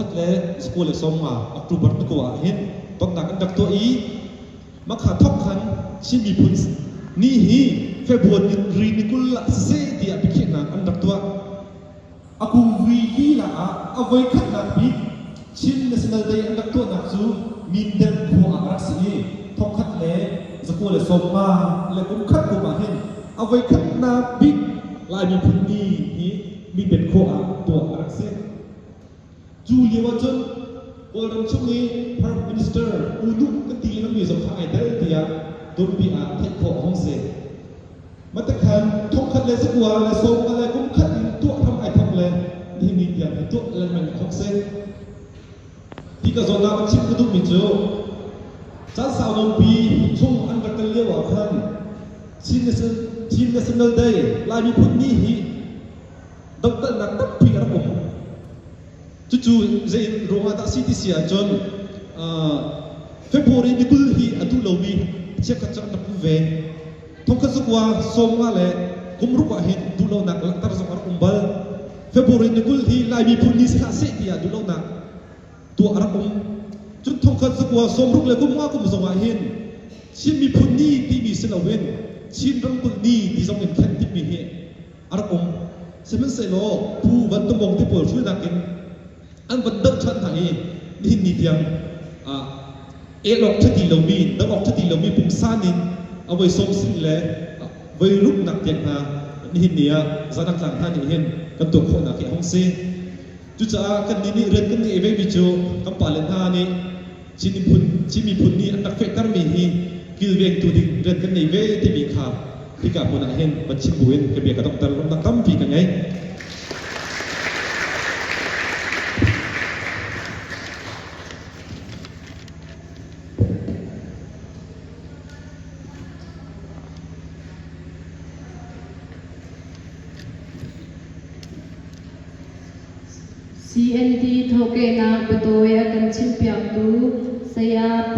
คัดเลสกูเลสอมมาออกตุบัตกว่าเห็นตอนนักอันดับตัวอีมักขาทอกคันชิมีพุนนี่ฮีเฟบวนรีนิกุลละเซติอาบิเขนักอันดับตัวอากูวีฮีละอาไว้ขัดนักบิชินเนสนาเดย์อันดับตัวนักจูมินเดนโคอารักษีทอกคัดเลสกูเลสอมมาและกุมคัดกูมาเห็นอาไว้ขัดนักบิลายมีพุนนี่ฮีมินเดนโคอาตัวอารักษีจูเลียวจนวันนั้นช่วงนี้ Prime Minister อุลุกกตีนั้นมีสำคัญได้เดียโดนปีอาเทคโคห้องเสกมาแต่ขันทงคัดเลยสักวันเลยส่งอะไรกุ้มคัดตัวทำไอทำเลยนี่มีเดียตัวอะไรมันห้องเสกที่กระทรวงการชิมกระดุมมิจูจ้าสาวลงปีช่วงอันดับเลี้ยวขันชินเนสเนลเดย์ลายมีพุทธนี่ฮีดอกเตอร์นักตับปีกระผมจู่ๆจะโรงงานตัดสินเสียจนเฟบรุรีนิกุลฮีอดุลวีเช็คกันจากนักผู้เวทงคัสกัวส่งมาเลยกุมรุกว่าเห็นดุลนักลักตระสกัดอุมบลเฟบรุรีนิกุลฮีลายมีพุนิสหาเสียดุลนักตัวอารักจุดทงคัสกัวส่งรุกเลยกุมว่ากุมส่งมาเห็นชินมีพุนีที่มีเสลเวนชินรังกุลนีที่ส่งเงินแค่ที่มีเหตุอารักเซมันเซโลผู้วันตมงที่ปวดช่วยนักกินอันวันเดิมชั้นไหนนี่นี่เดียงเอลอกที่เรามีดังออกที่เรามีปุ่มซ่านินเอาไว้ส่งสิ่งเล่ไว้ลุกหนักเดียงนานี่เนี่ยจะนักหลังท่านเห็นกันตัวคนนักห้องซีจุดจ้ากันนี่เรื่องกันนี่เอเวบิจูกับปาเลนท่านี่ชิมีพุนนี่อันดับเฟกต์มีฮีกิลเวงตัวดิ่งเรื่องกันนี่เวที่มีข่าวที่กับคนนักเห็นบัญชีบุญกระเบียกระดองตะลุนักตั้มปีกันไงCND โทเกนาปโตยกันชิมเปียกตูสยาป